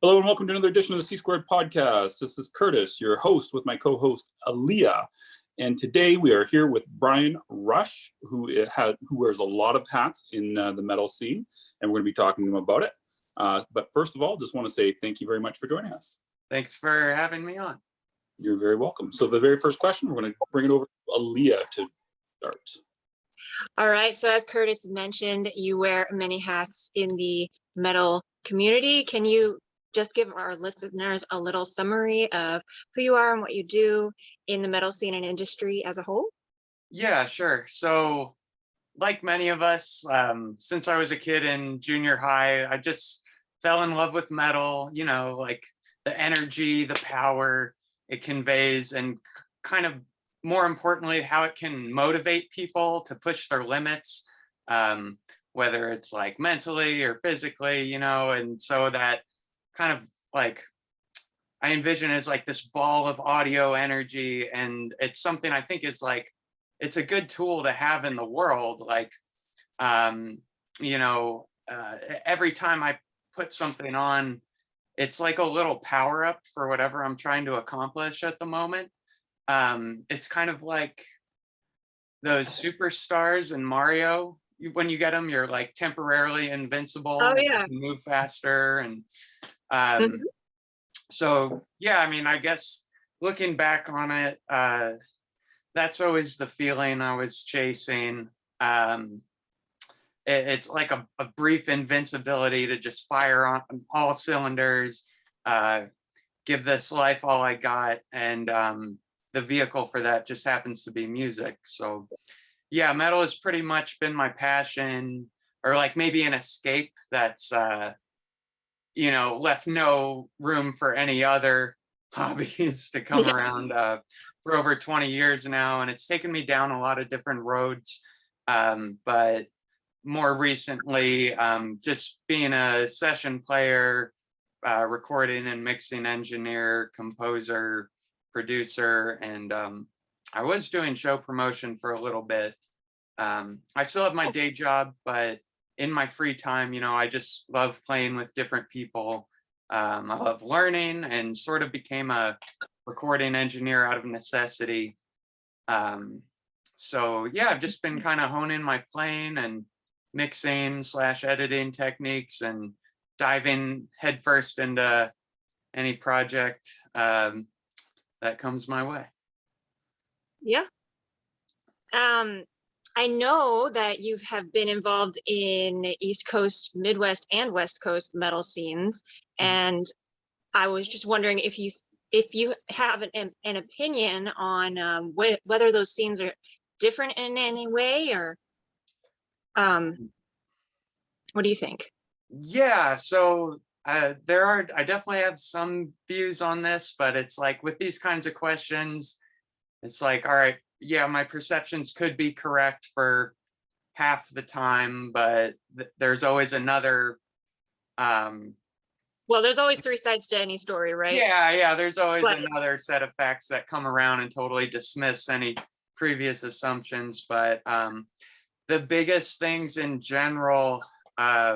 Hello and welcome to another edition of the C Squared podcast. This is Curtis, your host, with my co-host Aaliyah. And today we are here with Brian Rush, who wears a lot of hats in the metal scene, and we're going to be talking to him about it. But first of all, just want to say thank you very much for joining us. Thanks for having me on. You're very welcome. So the very first question, we're going to bring it over to Aaliyah to start. All right, so as Curtis mentioned, you wear many hats in the metal community. Can you just give our listeners a little summary of who you are and what you do in the metal scene and industry as a whole? Yeah, sure. So like many of us, since I was a kid in junior high, I just fell in love with metal, like the energy, the power it conveys, and kind of more importantly, how it can motivate people to push their limits, whether it's like mentally or physically, and so that kind of like I envision as like this ball of audio energy, and it's something I think is like it's a good tool to have in the world. Like every time I put something on, it's like a little power up for whatever I'm trying to accomplish at the moment. It's kind of like those superstars in Mario. When you get them, you're like temporarily invincible. Oh yeah, you can move faster. And Mhm. so yeah, I mean, I guess looking back on it, that's always the feeling I was chasing. It's like a brief invincibility to just fire on all cylinders, give this life all I got, and the vehicle for that just happens to be music. So yeah, metal has pretty much been my passion, or like maybe an escape that's left no room for any other hobbies to come around for over 20 years now. And it's taken me down a lot of different roads. But more recently, just being a session player, recording and mixing engineer, composer, producer, and I was doing show promotion for a little bit. I still have my day job, but in my free time, I just love playing with different people. I love learning, and sort of became a recording engineer out of necessity. So yeah, I've just been kind of honing my playing and mixing / editing techniques, and diving headfirst into any project that comes my way. Yeah. I know that you have been involved in East Coast, Midwest, and West Coast metal scenes, and I was just wondering if you have an opinion on whether those scenes are different in any way, or what do you think? Yeah, so I definitely have some views on this, but it's like with these kinds of questions, it's like, all right, yeah, my perceptions could be correct for half the time, but there's always another. Well, there's always three sides to any story, right? Yeah, there's always another set of facts that come around and totally dismiss any previous assumptions. But the biggest things in general that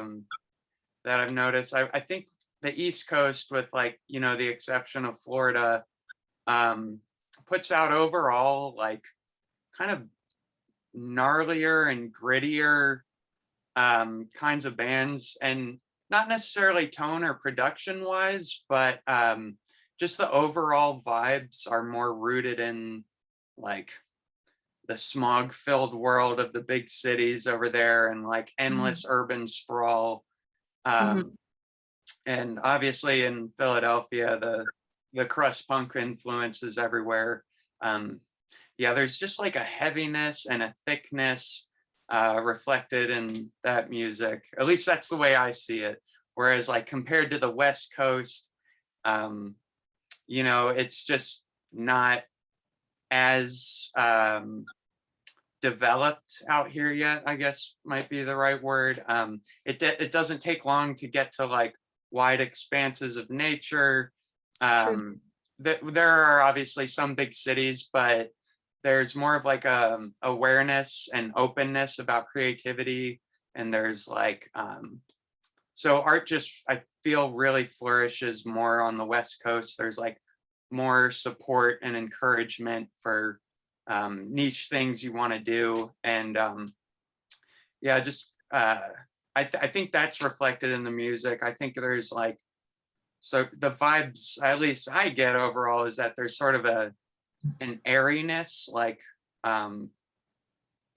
I've noticed, I think the East Coast, with like, the exception of Florida, puts out overall like kind of gnarlier and grittier kinds of bands, and not necessarily tone or production wise, but just the overall vibes are more rooted in like the smog filled world of the big cities over there, and like endless urban sprawl. And obviously in Philadelphia, the crust punk influence is everywhere. Yeah, there's just like a heaviness and a thickness reflected in that music. At least that's the way I see it. Whereas like compared to the West Coast, it's just not as developed out here yet, I guess might be the right word. It doesn't take long to get to like wide expanses of nature. There are obviously some big cities, but there's more of like awareness and openness about creativity, and there's like So art just, I feel, really flourishes more on the West Coast. There's like more support and encouragement for niche things you want to do. And yeah, just I think that's reflected in the music. I think there's like, so the vibes, at least I get overall, is that there's sort of an airiness, like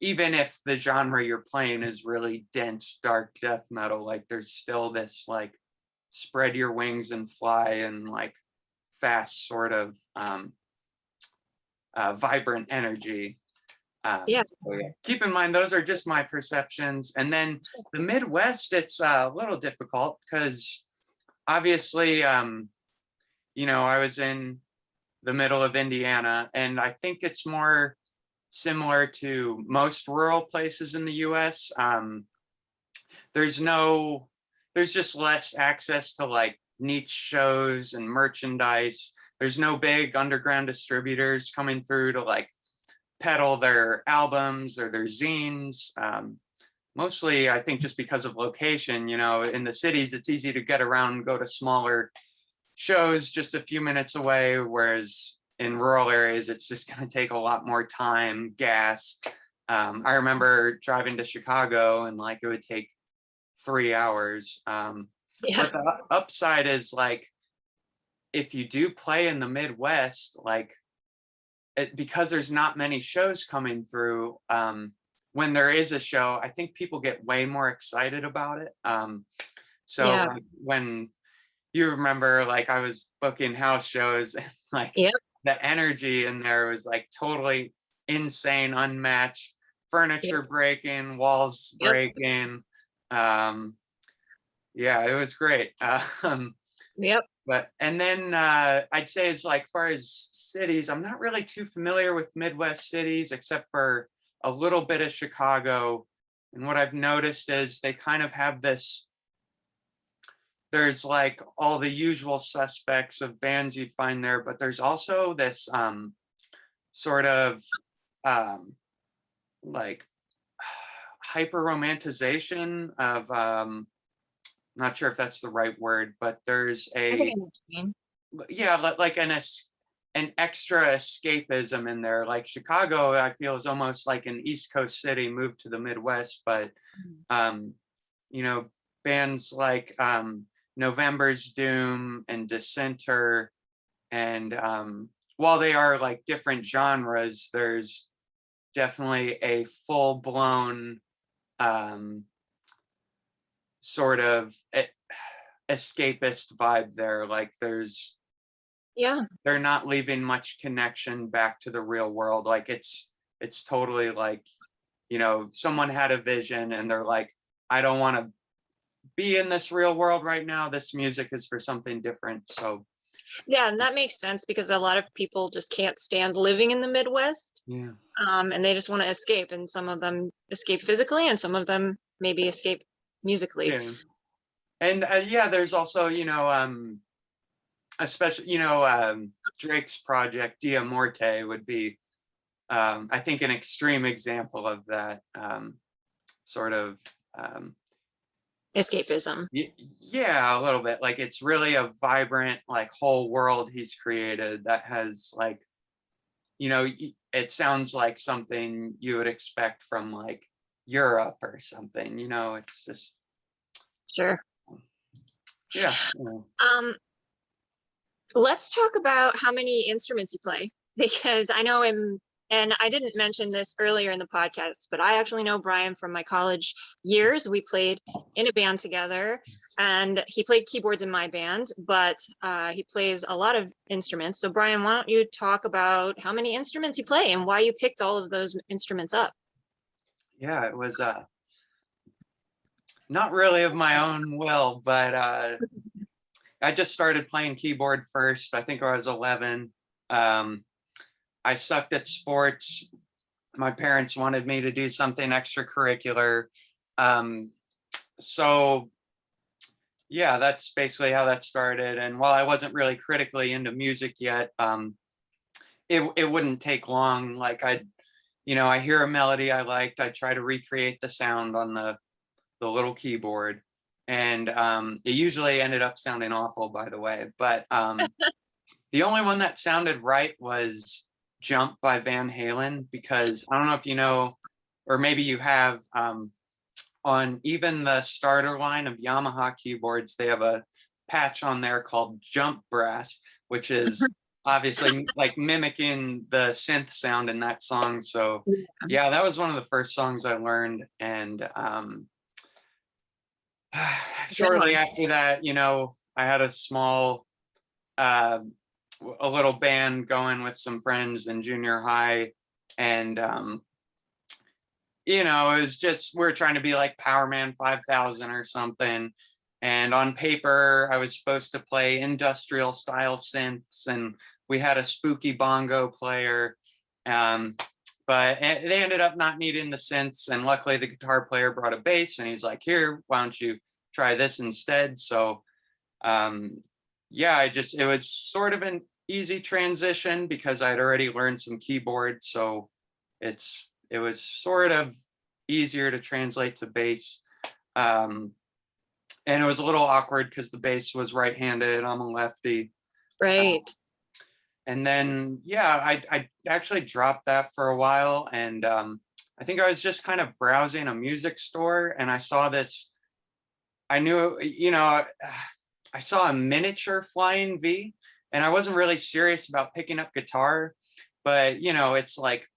even if the genre you're playing is really dense, dark death metal, like there's still this like spread your wings and fly and like fast sort of vibrant energy. Yeah. So yeah. Keep in mind, those are just my perceptions. And then the Midwest, it's a little difficult because obviously, you know, I was in the middle of Indiana, and I think it's more similar to most rural places in the US. There's just less access to like niche shows and merchandise. There's no big underground distributors coming through to like peddle their albums or their zines. Mostly, I think, just because of location. You know, in the cities, it's easy to get around and go to smaller shows just a few minutes away, whereas in rural areas, it's just going to take a lot more time, gas. I remember driving to Chicago and like it would take 3 hours. Yeah. But the upside is like, if you do play in the Midwest, like because there's not many shows coming through, when there is a show, I think people get way more excited about it. So Yeah. like, when you remember, like I was booking house shows and like Yep. the energy in there was like totally insane, unmatched, furniture breaking, walls Yep. breaking. Yeah, it was great. Yep. But and then I'd say as like far as cities, I'm not really too familiar with Midwest cities except for a little bit of Chicago. And what I've noticed is they kind of have this, there's like all the usual suspects of bands you'd find there, but there's also this sort of like hyper romanticization of not sure if that's the right word, but there's I think I a, know what you mean. yeah, like an extra escapism in there. Like Chicago, I feel, is almost like an East Coast city moved to the Midwest, but you know, bands like November's Doom and Dissenter, and while they are like different genres, there's definitely a full-blown sort of escapist vibe there. Like Yeah. they're not leaving much connection back to the real world. Like it's totally like, you know, someone had a vision and they're like, I don't want to be in this real world right now. This music is for something different. So Yeah, and that makes sense because a lot of people just can't stand living in the Midwest. yeah. And they just want to escape, and some of them escape physically and some of them maybe escape musically. Yeah. And yeah, there's also, you know, especially, you know, Drake's project Dia Morte would be I think an extreme example of that sort of Escapism. yeah, a little bit. Like it's really a vibrant like whole world he's created that has like, you know, it sounds like something you would expect from like Europe or something, you know. It's just Sure. yeah, you know. Let's talk about how many instruments you play, because I know him, and I didn't mention this earlier in the podcast, but I actually know Brian from my college years. We played in a band together, and he played keyboards in my band, but he plays a lot of instruments. So Brian, why don't you talk about how many instruments you play and why you picked all of those instruments up? Yeah, it was not really of my own will, but I just started playing keyboard first. I think I was 11. I sucked at sports. My parents wanted me to do something extracurricular. So yeah, that's basically how that started. And while I wasn't really critically into music yet, it wouldn't take long. Like you know, I hear a melody I liked, I try to recreate the sound on the little keyboard. and it usually ended up sounding awful, by the way. But the only one that sounded right was Jump by Van Halen, because I don't know if you know, or maybe you have, on even the starter line of Yamaha keyboards, they have a patch on there called Jump Brass, which is obviously like mimicking the synth sound in that song. So yeah, that was one of the first songs I learned. And shortly after that, you know, I had a small, a little band going with some friends in junior high. And, you know, it was just, we're trying to be like Power Man 5000 or something. And on paper, I was supposed to play industrial style synths, and we had a spooky bongo player. But they ended up not needing the synths. And luckily the guitar player brought a bass, and he's like, here, why don't you try this instead? So yeah, it was sort of an easy transition because I'd already learned some keyboards. So it was sort of easier to translate to bass. And it was a little awkward because the bass was right-handed. I'm a lefty. Right. And then, yeah, I actually dropped that for a while. And I think I was just kind of browsing a music store, and I saw this, I knew, you know, I saw a miniature Flying V, and I wasn't really serious about picking up guitar, but, you know, it's like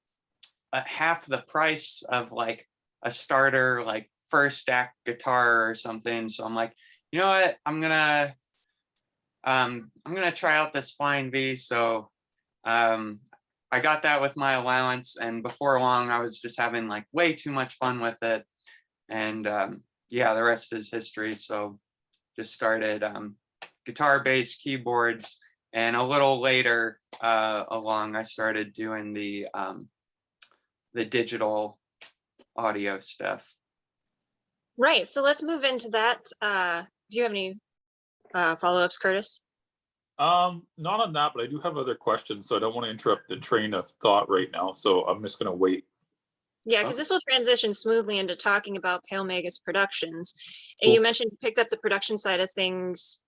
half the price of like a starter, like first stack guitar or something. So I'm like, you know what, I'm gonna try out this Flying V. So I got that with my allowance, and before long I was just having like way too much fun with it. And yeah, the rest is history. So just started guitar, bass, keyboards, and a little later along I started doing the digital audio stuff. Right. So let's move into that. Do you have any follow-ups, Curtis? Not on that, but I do have other questions, so I don't want to interrupt the train of thought right now. So I'm just going to wait. Yeah, because this will transition smoothly into talking about Pale Magus Productions. And Cool. you mentioned you picked up the production side of things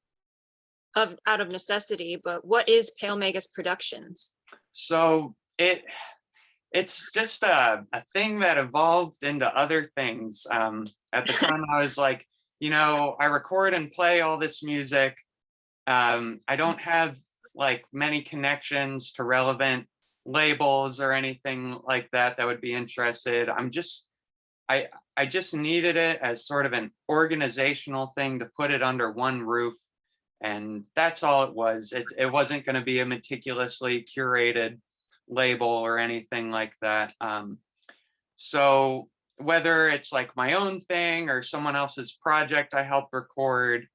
out of necessity, but what is Pale Magus Productions? So it's just a thing that evolved into other things. At the time I was like, you know, I record and play all this music. I don't have like many connections to relevant labels or anything like that would be interested. I just needed it as sort of an organizational thing to put it under one roof. And that's all it was. It wasn't going to be a meticulously curated label or anything like that. So whether it's like my own thing or someone else's project I help record,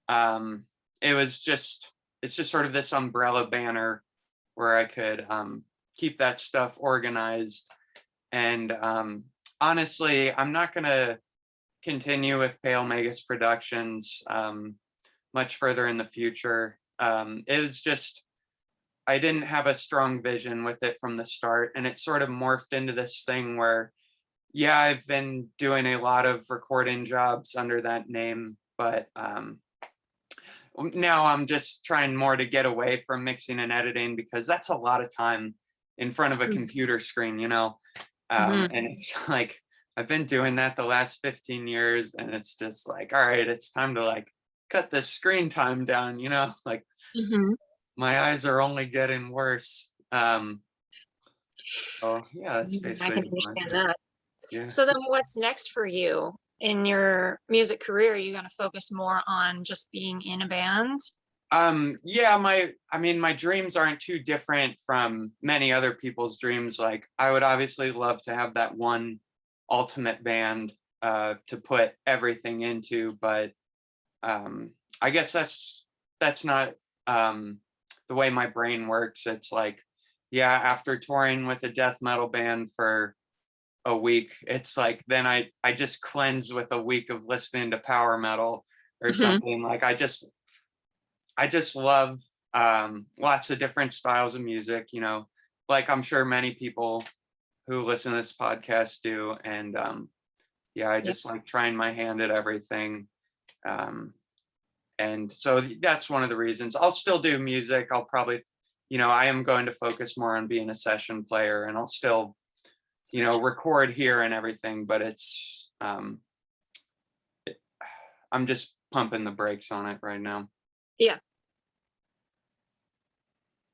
it's just sort of this umbrella banner where I could keep that stuff organized. And honestly, I'm not going to continue with Pale Magus Productions much further in the future. It was just, I didn't have a strong vision with it from the start, and it sort of morphed into this thing where, yeah, I've been doing a lot of recording jobs under that name, but now I'm just trying more to get away from mixing and editing, because that's a lot of time in front of a computer screen, you know. And it's like, I've been doing that the last 15 years, and it's just like, all right, it's time to like cut the screen time down, you know, like my eyes are only getting worse. Oh yeah, that's basically I can understand that. Yeah. So then what's next for you in your music career? Are you going to focus more on just being in a band? Yeah, my dreams aren't too different from many other people's dreams. Like, I would obviously love to have that one ultimate band to put everything into, but I guess that's not the way my brain works. It's like, yeah, after touring with a death metal band for a week, it's like, then I just cleanse with a week of listening to power metal or something. Like, I just love lots of different styles of music, you know, like I'm sure many people who listen to this podcast do. And yeah, I just like trying my hand at everything. And so that's one of the reasons. I'll still do music. I'll probably, I am going to focus more on being a session player, and I'll still, record here and everything, but it's, I'm just pumping the brakes on it right now. Yeah.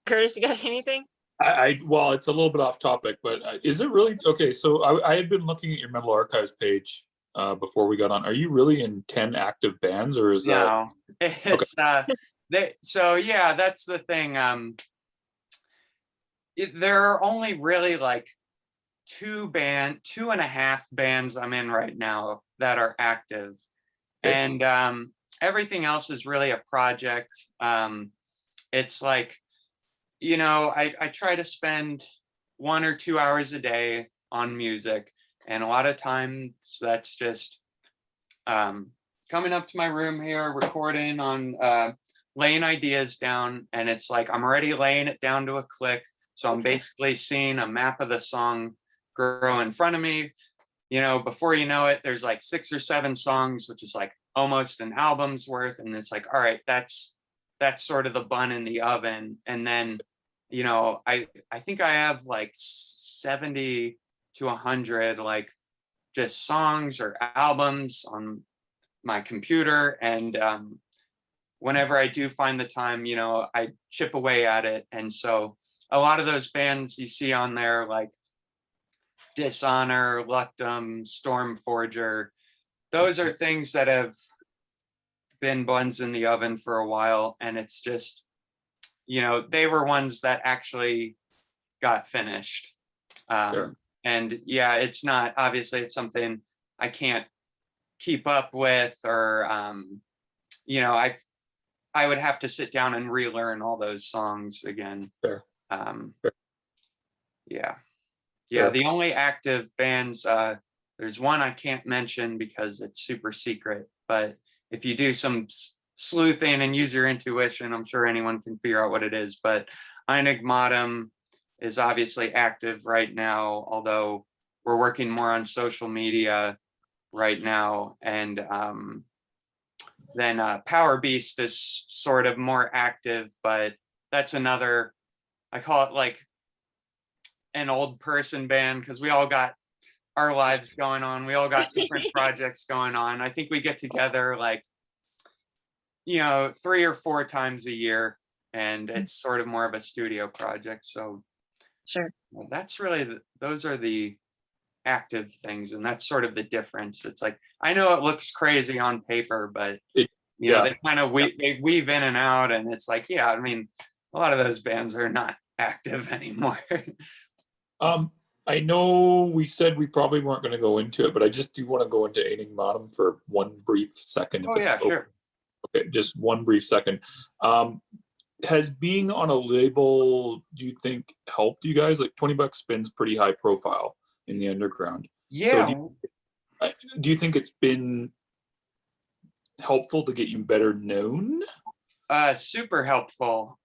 Curtis, you got anything? Well, it's a little bit off topic, but is it really okay? So I had been looking at your Metal Archives page before we got on. Are you really in 10 active bands, or is that? No, it's so yeah, that's the thing. There are only really like 2.5 bands I'm in right now that are active, Okay. and everything else is really a project. It's like, I try to spend 1 or 2 hours a day on music, and a lot of times that's just coming up to my room here, recording on laying ideas down, and it's like I'm already laying it down to a click. So I'm basically seeing a map of the song grow in front of me. Before you know it, there's like 6 or 7 songs, which is like almost an album's worth. And it's like, all right, that's sort of the bun in the oven. And then, I think I have like 70 to 100 like just songs or albums on my computer. And whenever I do find the time, I chip away at it. And so a lot of those bands you see on there, like Dishonor, Luctum, Stormforger, those are things that have been buns in the oven for a while. And it's just, they were ones that actually got finished. Sure. And yeah, it's not, obviously it's something I can't keep up with, or, I would have to sit down and relearn all those songs again. Sure. Yeah. Yeah, Sure. the only active bands, there's one I can't mention because it's super secret, but if you do some sleuthing and use your intuition, I'm sure anyone can figure out what it is. But Enigmatum is obviously active right now, although we're working more on social media right now. And then Power Beast is sort of more active, but that's another, I call it like an old person band, because we all got our lives going on. We all got different projects going on. I think we get together like, 3 or 4 times a year, and it's sort of more of a studio project. So Sure. that's really, those are the active things, and that's sort of the difference. It's like, I know it looks crazy on paper, but they kind of they weave in and out, and it's like, yeah, I mean, a lot of those bands are not active anymore. I know we said we probably weren't going to go into it, but I just do want to go into Enigmatum for one brief second. Oh yeah, sure. Okay, just one brief second. Has being on a label, do you think, helped you guys? Like $20 Spin's pretty high profile in the underground. Yeah. So do you think it's been helpful to get you better known? Super helpful.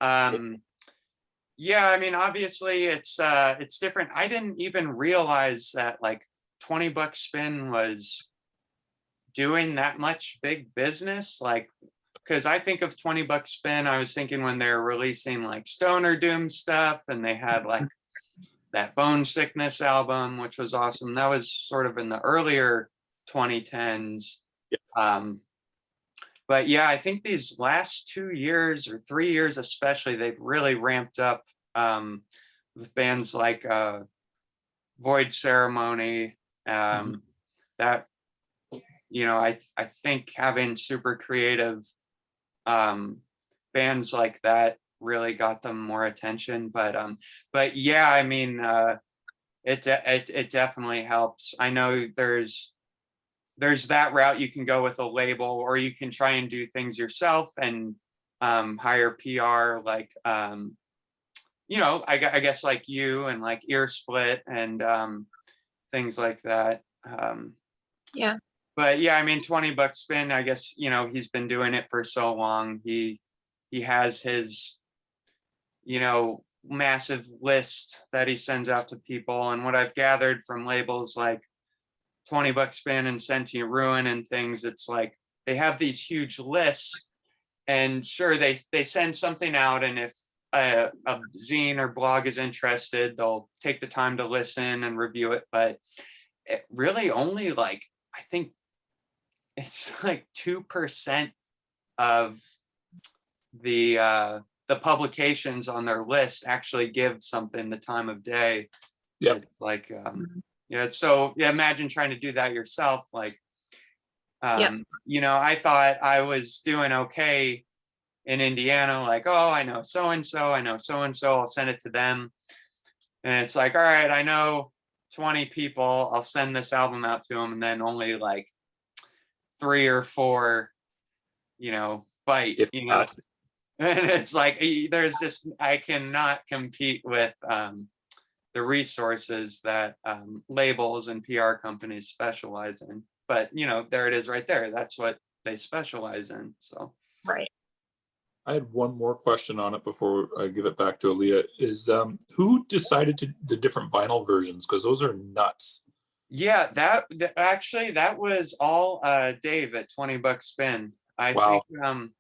Yeah, I mean, obviously it's different. I didn't even realize that like $20 Spin was doing that much big business. Like, because I think of $20 Spin, I was thinking when they're releasing like Stoner Doom stuff, and they had like that Bone Sickness album, which was awesome. That was sort of in the earlier 2010s. Yeah. But yeah, I think these last 2 years or 3 years especially, they've really ramped up with bands like Void Ceremony. That, I think having super creative bands like that really got them more attention. But yeah, I mean, it definitely helps. I know there's that route you can go with a label, or you can try and do things yourself and hire PR, like I guess like you and like Ear Split and things like that. Yeah. But yeah, I mean, $20 Spin, I guess, he's been doing it for so long. He has his, massive list that he sends out to people. And what I've gathered from labels like $20 Spin and Sentient Ruin and things, it's like they have these huge lists, and sure, they send something out, and if a zine or blog is interested, they'll take the time to listen and review it. But it really only, like, I think it's like 2% of the publications on their list actually give something the time of day. Yep. It's like yeah, so yeah, imagine trying to do that yourself. Like you know, I thought I was doing okay in Indiana, like, oh, I know so and so, I know so and so, I'll send it to them. And it's like, all right, I know 20 people, I'll send this album out to them, and then only like 3 or 4, you know, bite, If you know. not. And it's like, there's just, I cannot compete with the resources that labels and PR companies specialize in. But, you know, there it is right there. That's what they specialize in. So. Right. I had one more question on it before I give it back to Aaliyah. Is who decided to the different vinyl versions? Because those are nuts. Yeah, actually that was all Dave at 20 Bucks Spin. I Wow. think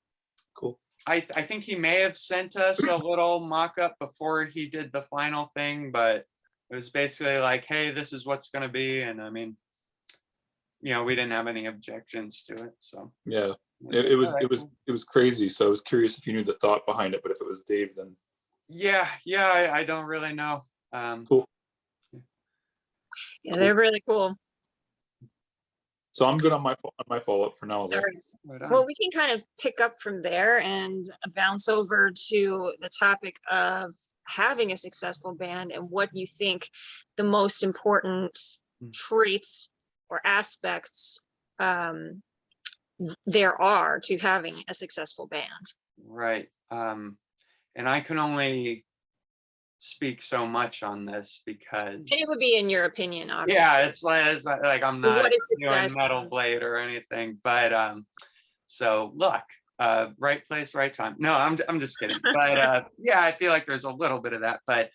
Cool. I think he may have sent us a little mock-up before he did the final thing, but it was basically like, hey, this is what's going to be. And I mean, you know, we didn't have any objections to it. So Yeah. Like, It was all right, it was cool. it was crazy. So I was curious if you knew the thought behind it, but if it was Dave, then Yeah, I don't really know. cool. Yeah, they're really cool. So I'm good on my follow-up for now. All right. Right on. Well, we can kind of pick up from there and bounce over to the topic of having a successful band and what you think the most important traits or aspects there are to having a successful band. Right. And I can only speak so much on this because And it would be in your opinion, obviously. yeah, it's like I'm not What is doing success? Metal Blade or anything, but so look, right place, right time. No, I'm just kidding. But yeah, I feel like there's a little bit of that, but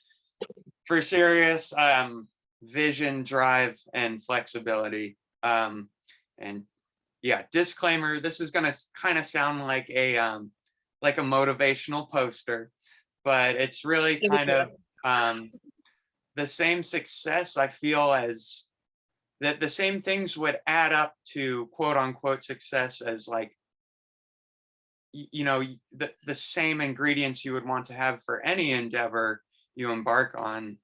for serious, vision, drive, and flexibility. And yeah, disclaimer, this is gonna kind of sound like a motivational poster, but it's really kind of the same success I feel as that the same things would add up to quote unquote success as like, you know, the same ingredients you would want to have for any endeavor you embark on.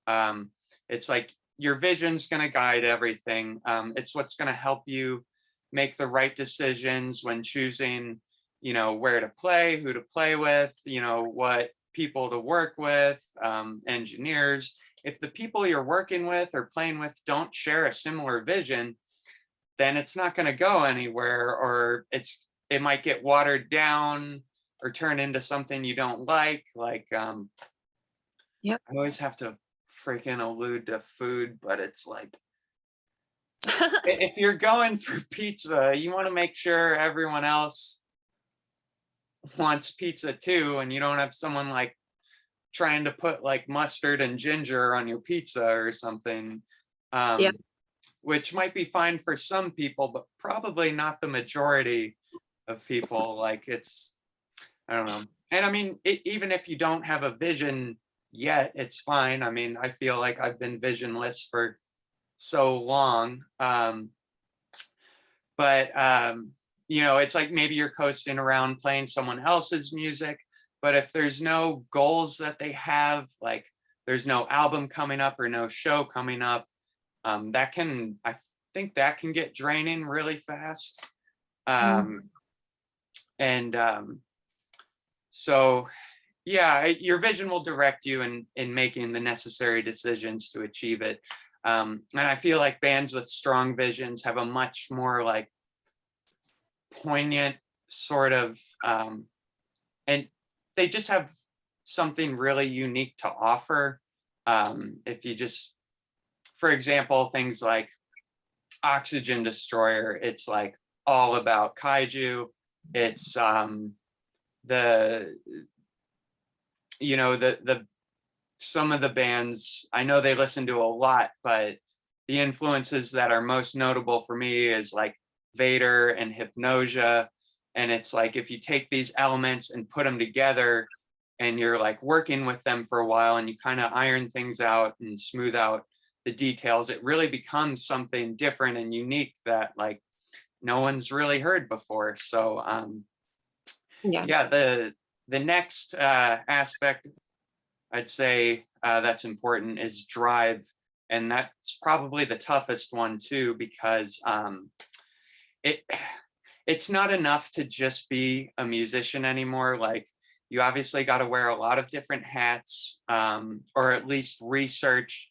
It's like your vision's going to guide everything. It's what's going to help you make the right decisions when choosing, you know, where to play, who to play with, you know, what people to work with, engineers. If the people you're working with or playing with don't share a similar vision, then it's not going to go anywhere, or it might get watered down or turn into something you don't like. Like, Yep. I always have to freaking allude to food, but it's like, if you're going for pizza, you want to make sure everyone else wants pizza too, and you don't have someone like trying to put like mustard and ginger on your pizza or something. Yep. Which might be fine for some people, but probably not the majority of people. Like I don't know. And I mean, even if you don't have a vision yet, it's fine. I mean, I feel like I've been visionless for so long. But you know, it's like maybe you're coasting around playing someone else's music, but if there's no goals that they have, like there's no album coming up or no show coming up, I think that can get draining really fast. So yeah, your vision will direct you in making the necessary decisions to achieve it. And I feel like bands with strong visions have a much more like poignant sort of, and they just have something really unique to offer. If you just, for example, things like Oxygen Destroyer, it's like all about kaiju. It's you know, the some of the bands, I know they listen to a lot, but the influences that are most notable for me is like Vader and Hypnosia. And it's like, if you take these elements and put them together and you're like working with them for a while and you kind of iron things out and smooth out the details, it really becomes something different and unique that like no one's really heard before. So yeah, the next aspect I'd say that's important is drive. And that's probably the toughest one too, because it's not enough to just be a musician anymore. Like, you obviously got to wear a lot of different hats, or at least research,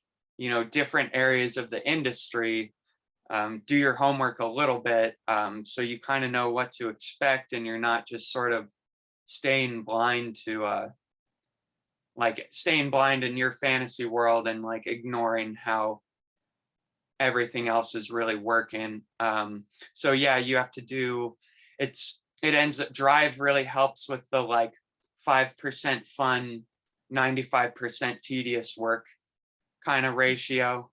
different areas of the industry, do your homework a little bit, so you kind of know what to expect and you're not just sort of staying blind to staying blind in your fantasy world and like ignoring how everything else is really working. So yeah, you have to do, it ends up, drive really helps with the like 5% fun, 95% tedious work kind of ratio.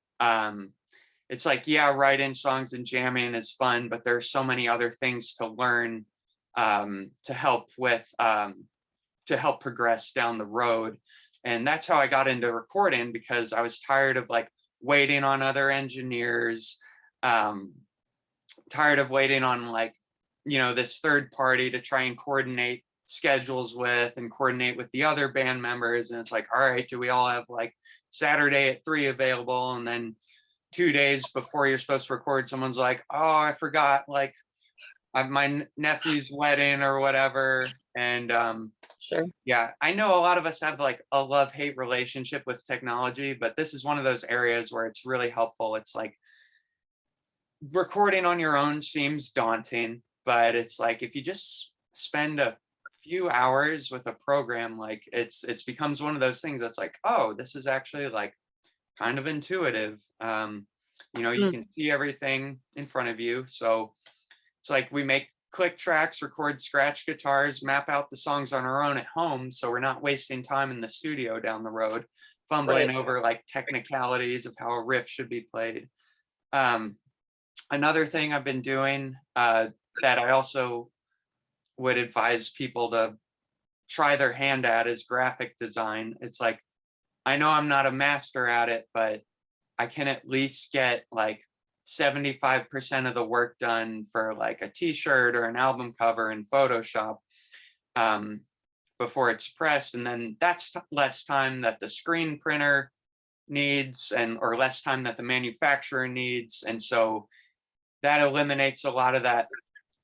It's like, yeah, writing songs and jamming is fun, but there's so many other things to learn to help progress down the road. And that's how I got into recording, because I was tired of like waiting on other engineers, tired of waiting on like, this third party to try and coordinate schedules with and coordinate with the other band members. And it's like, all right, do we all have like Saturday at 3 available? And then 2 days before you're supposed to record, someone's like, oh, I forgot, like my nephew's wedding or whatever. And Sure. yeah, I know a lot of us have like a love-hate relationship with technology, but this is one of those areas where it's really helpful. It's like, recording on your own seems daunting, but it's like, if you just spend a few hours with a program, like it's becomes one of those things that's like, oh, this is actually like kind of intuitive. You can see everything in front of you. So it's like, we make click tracks, record scratch guitars, map out the songs on our own at home, so we're not wasting time in the studio down the road fumbling over like technicalities of how a riff should be played. Another thing I've been doing that I also would advise people to try their hand at is graphic design. It's like, I know I'm not a master at it, but I can at least get like 75% of the work done for like a t-shirt or an album cover in Photoshop before it's pressed. And then that's less time that the screen printer needs, or less time that the manufacturer needs. And so that eliminates a lot of that,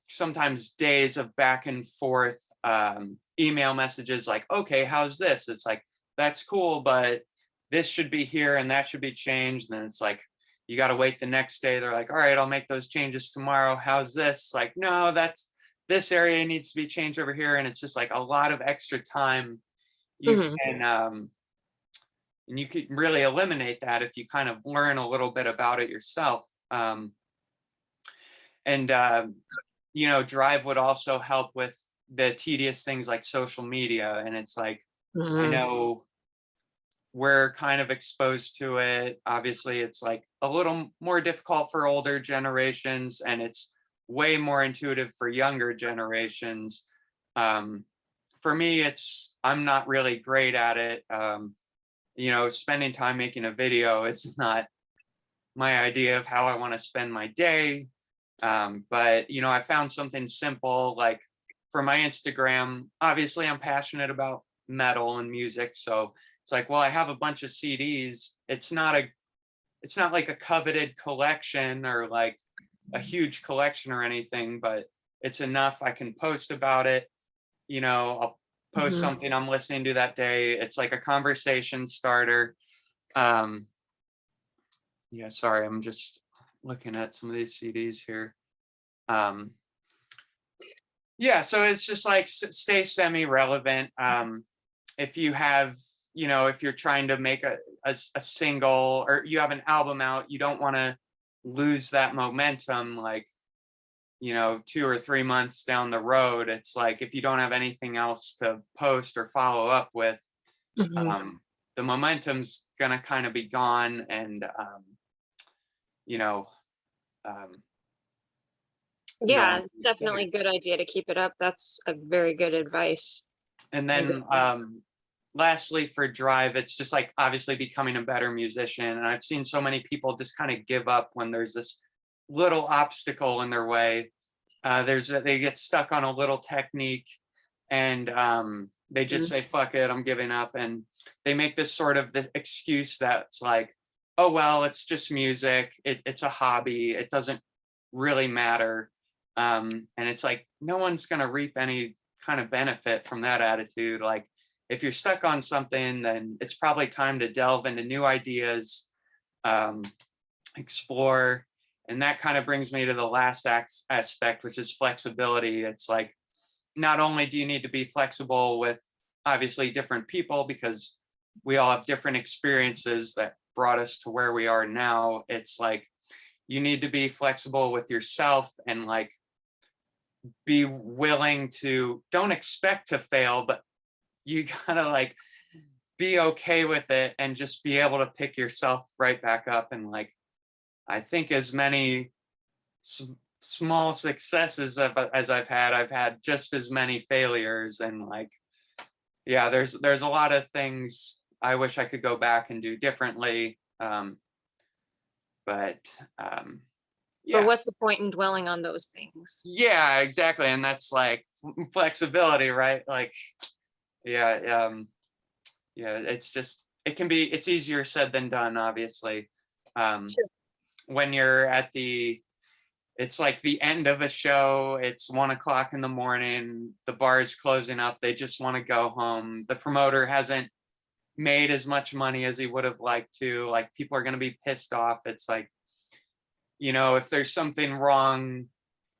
sometimes days of back and forth email messages like, okay, how's this? It's like, that's cool, but this should be here and that should be changed. And then it's like, you got to wait the next day. They're like, all right, I'll make those changes tomorrow. How's this? Like, no, this area needs to be changed over here. And it's just like a lot of extra time you can, and you can really eliminate that if you kind of learn a little bit about it yourself. Drive would also help with the tedious things like social media. And it's like, I know we're kind of exposed to it. Obviously, it's like a little more difficult for older generations, and it's way more intuitive for younger generations. For me, I'm not really great at it. Spending time making a video is not my idea of how I want to spend my day. But I found something simple, like for my Instagram. Obviously, I'm passionate about metal and music, so it's like, well, I have a bunch of CDs. It's not like a coveted collection or like a huge collection or anything, but it's enough. I can post about it. I'll post something I'm listening to that day. It's like a conversation starter. Yeah, sorry, I'm just looking at some of these CDs here. Yeah, so it's just like stay semi-relevant. If you have, if you're trying to make a single, or you have an album out, you don't want to lose that momentum, like, 2 or 3 months down the road. It's like, if you don't have anything else to post or follow up with, the momentum's gonna kind of be gone. And Yeah, definitely good idea to keep it up. That's a very good advice. And then lastly for drive, it's just like obviously becoming a better musician. And I've seen so many people just kind of give up when there's this little obstacle in their way. They get stuck on a little technique, and they just say, fuck it, I'm giving up. And they make this sort of the excuse that's like, oh, well, it's just music. It's a hobby. It doesn't really matter. And it's like, no one's going to reap any kind of benefit from that attitude. Like, if you're stuck on something, then it's probably time to delve into new ideas, explore. And that kind of brings me to the last aspect, which is flexibility. It's like, not only do you need to be flexible with obviously different people, because we all have different experiences that brought us to where we are now. It's like, you need to be flexible with yourself and like be willing to, don't expect to fail, but you gotta like be okay with it and just be able to pick yourself right back up. And like, I think as many small successes as I've had just as many failures. And like, yeah, there's a lot of things I wish I could go back and do differently. But yeah. But what's the point in dwelling on those things? Yeah, exactly. And that's like flexibility, right? Like, yeah, it's just, it's easier said than done, obviously. Sure. When you're at it's like the end of a show, it's 1 o'clock in the morning, the bar is closing up, they just want to go home. The promoter hasn't made as much money as he would have liked to. Like, people are going to be pissed off. It's like, if there's something wrong,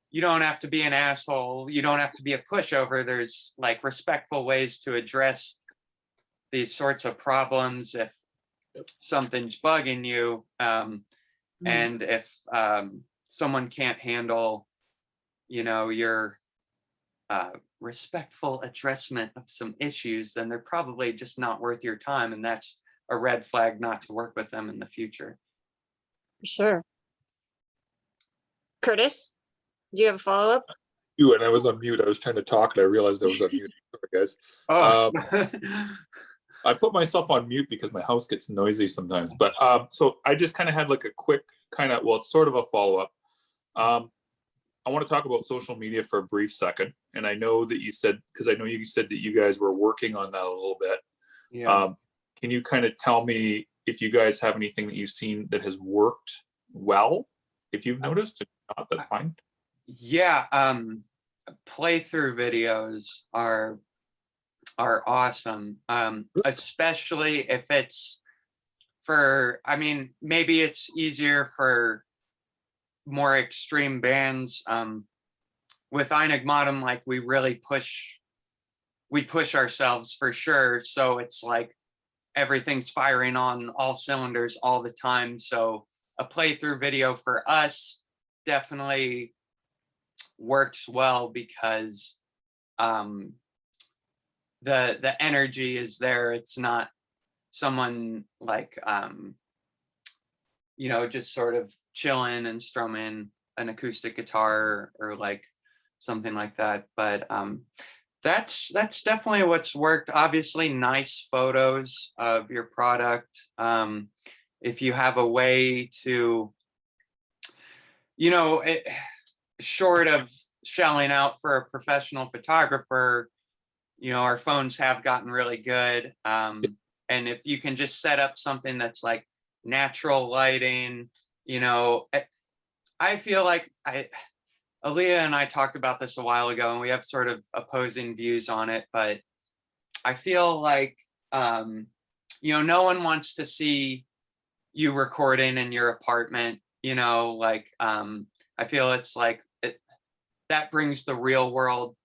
you don't have to be an asshole. You don't have to be a pushover. There's like respectful ways to address these sorts of problems if something's bugging you. And if someone can't handle, your respectful addressment of some issues, then they're probably just not worth your time. And that's a red flag not to work with them in the future. Sure. Curtis, do you have a follow-up? And I was on mute. I was trying to talk and I realized I was on mute. Sorry, guys. Oh, I put myself on mute because my house gets noisy sometimes. But so I just kind of had like a quick it's sort of a follow-up. I want to talk about social media for a brief second. And I know that you said that you guys were working on that a little bit. yeah. Can you kind of tell me if you guys have anything that you've seen that has worked well? If you've noticed, if not, that's fine. Yeah, playthrough videos are awesome, especially if it's maybe it's easier for more extreme bands. With Enigmatum, like, we push ourselves for sure, so it's like everything's firing on all cylinders all the time. So a playthrough video for us definitely works well because the energy is there. It's not someone like just sort of chilling and strumming an acoustic guitar or like something like that. But that's definitely what's worked. Obviously, nice photos of your product. If you have a way to, short of shelling out for a professional photographer, our phones have gotten really good. And if you can just set up something that's like natural lighting, I feel like Aaliyah and I talked about this a while ago, and we have sort of opposing views on it, but I feel like, no one wants to see you recording in your apartment, I feel it's like that brings the real world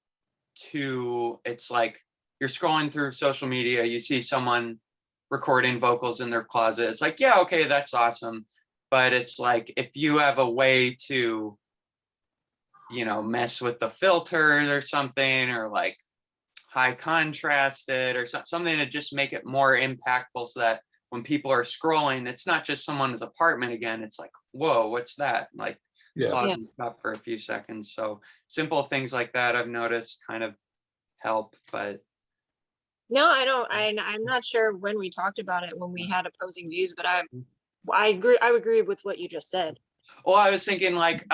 to, it's like you're scrolling through social media, you see someone recording vocals in their closet. It's like, yeah, okay, that's awesome. But it's like, if you have a way to, mess with the filter or something, or like high contrast it or something to just make it more impactful, so that when people are scrolling, it's not just someone's apartment again. It's like, whoa, what's that? Like, Yeah. pause and stop for a few seconds. So simple things like that I've noticed kind of help, but No, I don't. I'm not sure when we talked about it when we had opposing views, but I agree. I agree with what you just said. well, I was thinking like,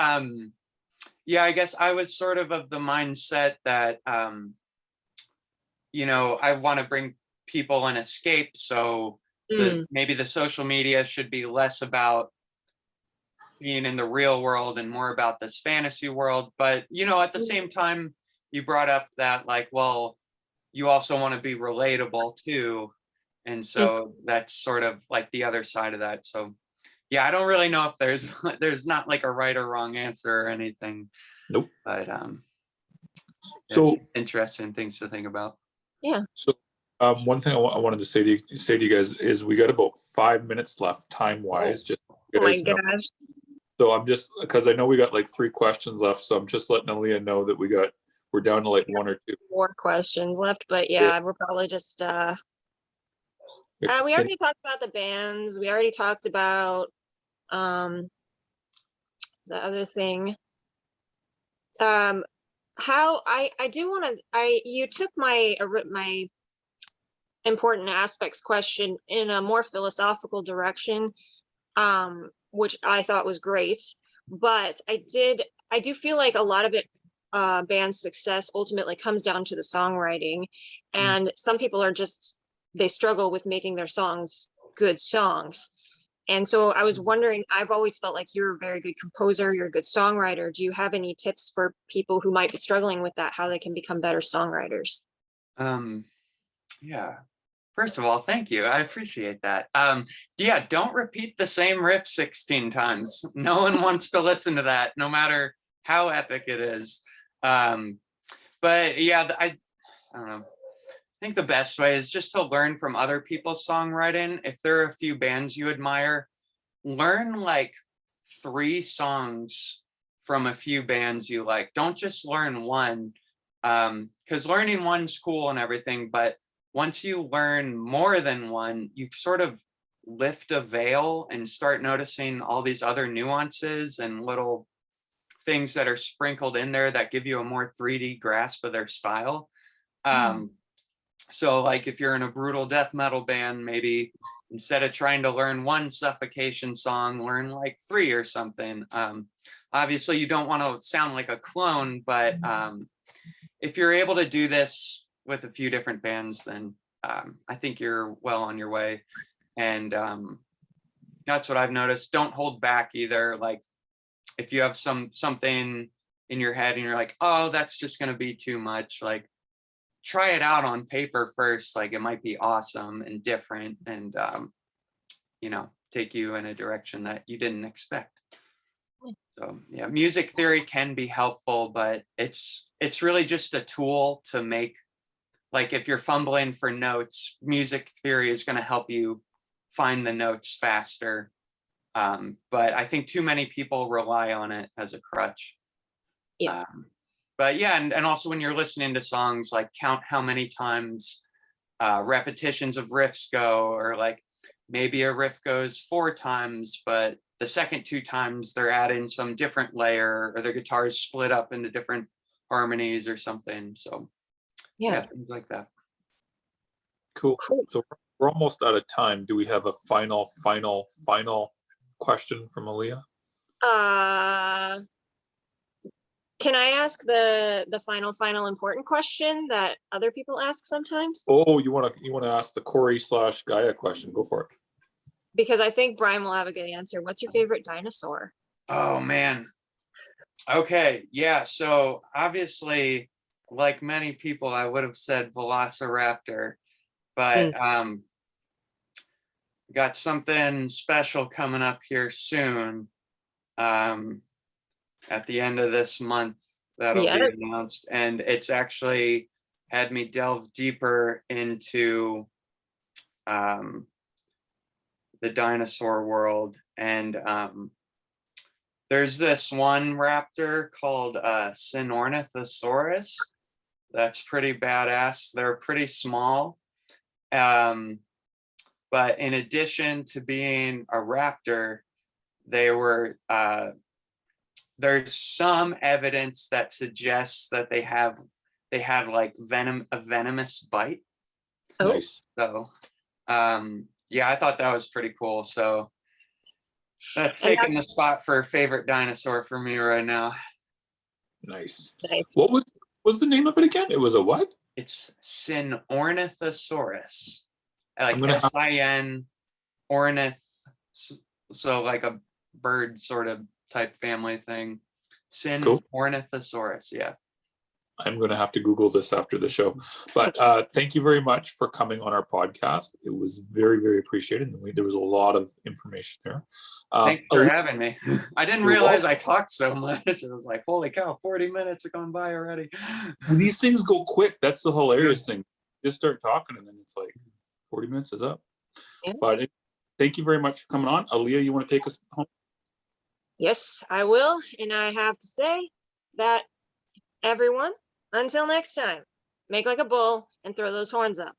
yeah, I guess I was sort of the mindset that, you know, I want to bring people an escape. So maybe the social media should be less about being in the real world and more about this fantasy world. But, you know, at the same time, you brought up that like, well, you also want to be relatable too. And so that's sort of like the other side of that. So yeah, I don't really know if there's not like a right or wrong answer or anything. Nope. But so interesting things to think about. Yeah. So one thing I wanted to say to you guys is we got about 5 minutes left time wise. Just so you Oh my guys know. gosh. So I'm just, because I know we got like 3 questions left, so I'm just letting Aaliyah know that we're down to like 1 or 2 more questions left, but yeah, we're probably just we already talked about the bands. We already talked about the other thing. How I do want to, you took my important aspects question in a more philosophical direction, which I thought was great, but I do feel like a lot of it, band's success ultimately comes down to the songwriting, and some people are just, they struggle with making their songs good songs. And so I was wondering, I've always felt like you're a very good composer, you're a good songwriter. Do you have any tips for people who might be struggling with that, how they can become better songwriters? Yeah. First of all, thank you. I appreciate that. Yeah, don't repeat the same riff 16 times. No one wants to listen to that, no matter how epic it is. But yeah, I don't know. I think the best way is just to learn from other people's songwriting. If there are a few bands you admire, learn like 3 songs from a few bands you like. Don't just learn one, because learning one's cool and everything, but once you learn more than one, you sort of lift a veil and start noticing all these other nuances and little things that are sprinkled in there that give you a more 3D grasp of their style. So like if you're in a brutal death metal band, maybe instead of trying to learn one Suffocation song, learn like 3 or something. Obviously you don't want to sound like a clone, but if you're able to do this with a few different bands, then I think you're well on your way. And that's what I've noticed. Don't hold back either. Like if you have something in your head and you're like, oh, that's just going to be too much, like try it out on paper first. Like it might be awesome and different and, you know, take you in a direction that you didn't expect. So yeah, music theory can be helpful, but it's really just a tool to make, like if you're fumbling for notes, music theory is going to help you find the notes faster. But I think too many people rely on it as a crutch. Yeah. But yeah, and also when you're listening to songs, like count how many times repetitions of riffs go, or like maybe a riff goes 4 times, but the second 2 times they're adding some different layer, or the guitar is split up into different harmonies or something. So yeah, things like that. Cool. So we're almost out of time. Do we have a final question from Aaliyah? Can I ask the final important question that other people ask sometimes? Oh, you want to ask the Corey/Gaia question? Go for it. Because I think Brian will have a good answer. What's your favorite dinosaur? Oh man. Okay, yeah. So obviously, like many people, I would have said Velociraptor, but got something special coming up here soon. At the end of this month, that'll be announced, and it's actually had me delve deeper into the dinosaur world. And there's this one raptor called Sinornithosaurus that's pretty badass. They're pretty small, but in addition to being a raptor, they were there's some evidence that suggests that they had like a venomous bite. Oh. Nice. So, yeah, I thought that was pretty cool. So that's And taking the spot for favorite dinosaur for me right now. Nice. Nice. What was the name of it again? It was a what? It's Ornithosaurus, like I'm gonna have- SIN ornith, so like a bird sort of type family thing. Cool. Ornithosaurus, yeah. I'm going to have to Google this after the show. But thank you very much for coming on our podcast. It was very, very appreciated. And there was a lot of information there. Thanks for having me. I didn't You're realize welcome. I talked so much. It was like, holy cow, 40 minutes have gone by already. These things go quick. That's the hilarious thing. Just start talking and then it's like 40 minutes is up. Yeah. But thank you very much for coming on. Aaliyah, you want to take us home? Yes, I will. And I have to say that everyone, until next time, make like a bull and throw those horns up.